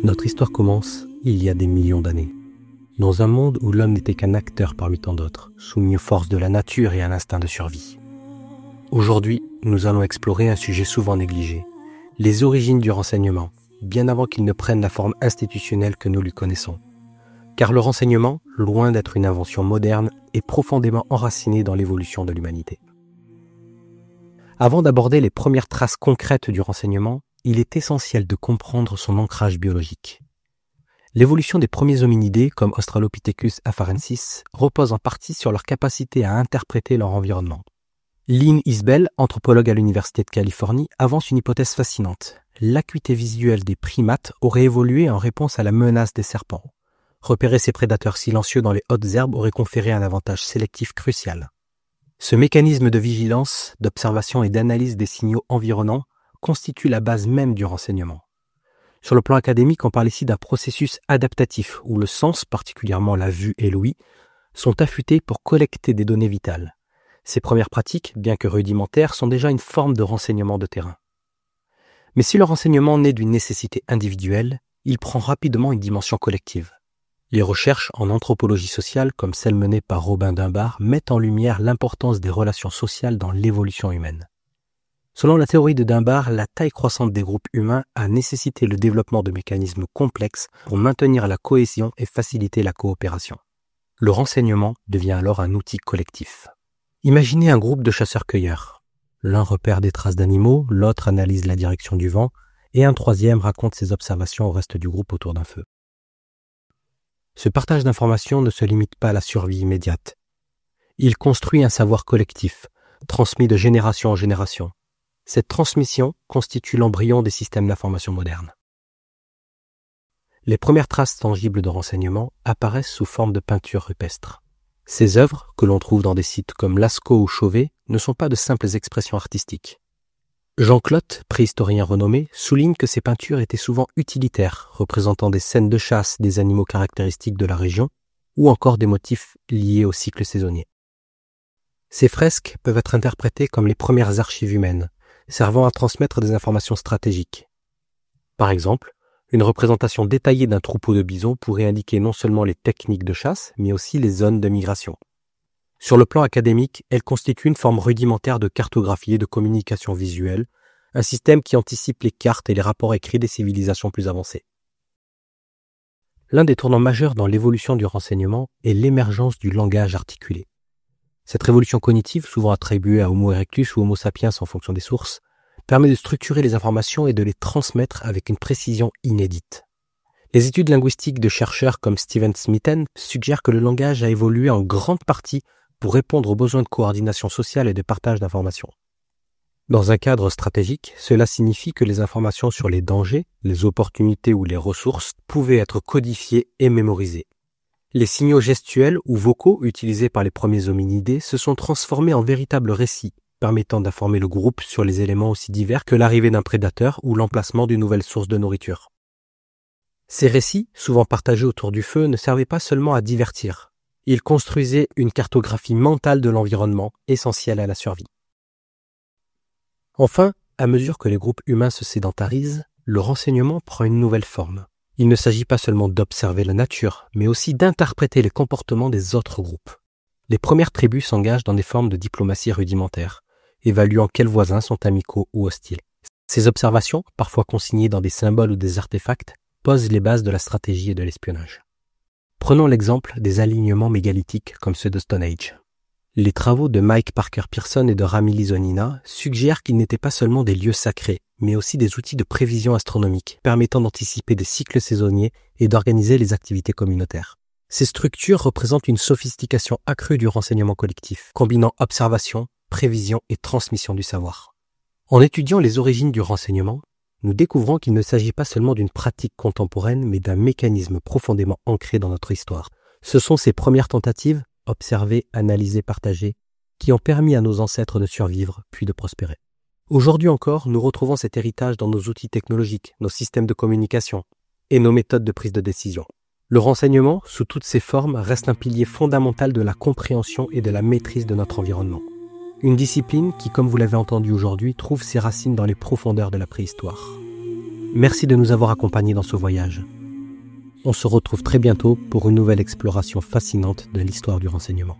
Notre histoire commence il y a des millions d'années, dans un monde où l'homme n'était qu'un acteur parmi tant d'autres, soumis aux forces de la nature et à l'instinct de survie. Aujourd'hui, nous allons explorer un sujet souvent négligé, les origines du renseignement, bien avant qu'il ne prenne la forme institutionnelle que nous lui connaissons. Car le renseignement, loin d'être une invention moderne, est profondément enraciné dans l'évolution de l'humanité. Avant d'aborder les premières traces concrètes du renseignement, il est essentiel de comprendre son ancrage biologique. L'évolution des premiers hominidés, comme Australopithecus afarensis, repose en partie sur leur capacité à interpréter leur environnement. Lynn Isbell, anthropologue à l'Université de Californie, avance une hypothèse fascinante. L'acuité visuelle des primates aurait évolué en réponse à la menace des serpents. Repérer ces prédateurs silencieux dans les hautes herbes aurait conféré un avantage sélectif crucial. Ce mécanisme de vigilance, d'observation et d'analyse des signaux environnants constitue la base même du renseignement. Sur le plan académique, on parle ici d'un processus adaptatif où le sens, particulièrement la vue et l'ouïe, sont affûtés pour collecter des données vitales. Ces premières pratiques, bien que rudimentaires, sont déjà une forme de renseignement de terrain. Mais si le renseignement naît d'une nécessité individuelle, il prend rapidement une dimension collective. Les recherches en anthropologie sociale, comme celles menées par Robin Dunbar, mettent en lumière l'importance des relations sociales dans l'évolution humaine. Selon la théorie de Dunbar, la taille croissante des groupes humains a nécessité le développement de mécanismes complexes pour maintenir la cohésion et faciliter la coopération. Le renseignement devient alors un outil collectif. Imaginez un groupe de chasseurs-cueilleurs. L'un repère des traces d'animaux, l'autre analyse la direction du vent, et un troisième raconte ses observations au reste du groupe autour d'un feu. Ce partage d'informations ne se limite pas à la survie immédiate. Il construit un savoir collectif, transmis de génération en génération. Cette transmission constitue l'embryon des systèmes d'information modernes. Les premières traces tangibles de renseignement apparaissent sous forme de peintures rupestres. Ces œuvres, que l'on trouve dans des sites comme Lascaux ou Chauvet, ne sont pas de simples expressions artistiques. Jean Clotte, préhistorien renommé, souligne que ces peintures étaient souvent utilitaires, représentant des scènes de chasse des animaux caractéristiques de la région, ou encore des motifs liés au cycle saisonnier. Ces fresques peuvent être interprétées comme les premières archives humaines, servant à transmettre des informations stratégiques. Par exemple, une représentation détaillée d'un troupeau de bisons pourrait indiquer non seulement les techniques de chasse, mais aussi les zones de migration. Sur le plan académique, elle constitue une forme rudimentaire de cartographie et de communication visuelle, un système qui anticipe les cartes et les rapports écrits des civilisations plus avancées. L'un des tournants majeurs dans l'évolution du renseignement est l'émergence du langage articulé. Cette révolution cognitive, souvent attribuée à Homo erectus ou Homo sapiens en fonction des sources, permet de structurer les informations et de les transmettre avec une précision inédite. Les études linguistiques de chercheurs comme Steven Smithen suggèrent que le langage a évolué en grande partie pour répondre aux besoins de coordination sociale et de partage d'informations. Dans un cadre stratégique, cela signifie que les informations sur les dangers, les opportunités ou les ressources pouvaient être codifiées et mémorisées. Les signaux gestuels ou vocaux utilisés par les premiers hominidés se sont transformés en véritables récits, permettant d'informer le groupe sur les éléments aussi divers que l'arrivée d'un prédateur ou l'emplacement d'une nouvelle source de nourriture. Ces récits, souvent partagés autour du feu, ne servaient pas seulement à divertir. Ils construisaient une cartographie mentale de l'environnement, essentielle à la survie. Enfin, à mesure que les groupes humains se sédentarisent, le renseignement prend une nouvelle forme. Il ne s'agit pas seulement d'observer la nature, mais aussi d'interpréter les comportements des autres groupes. Les premières tribus s'engagent dans des formes de diplomatie rudimentaire, évaluant quels voisins sont amicaux ou hostiles. Ces observations, parfois consignées dans des symboles ou des artefacts, posent les bases de la stratégie et de l'espionnage. Prenons l'exemple des alignements mégalithiques comme ceux de Stone Age. Les travaux de Mike Parker Pearson et de Rami Lizonina suggèrent qu'ils n'étaient pas seulement des lieux sacrés, mais aussi des outils de prévision astronomique, permettant d'anticiper des cycles saisonniers et d'organiser les activités communautaires. Ces structures représentent une sophistication accrue du renseignement collectif, combinant observation, prévision et transmission du savoir. En étudiant les origines du renseignement, nous découvrons qu'il ne s'agit pas seulement d'une pratique contemporaine, mais d'un mécanisme profondément ancré dans notre histoire. Ce sont ces premières tentatives, observées, analysées, partagées, qui ont permis à nos ancêtres de survivre, puis de prospérer. Aujourd'hui encore, nous retrouvons cet héritage dans nos outils technologiques, nos systèmes de communication et nos méthodes de prise de décision. Le renseignement, sous toutes ses formes, reste un pilier fondamental de la compréhension et de la maîtrise de notre environnement. Une discipline qui, comme vous l'avez entendu aujourd'hui, trouve ses racines dans les profondeurs de la préhistoire. Merci de nous avoir accompagnés dans ce voyage. On se retrouve très bientôt pour une nouvelle exploration fascinante de l'histoire du renseignement.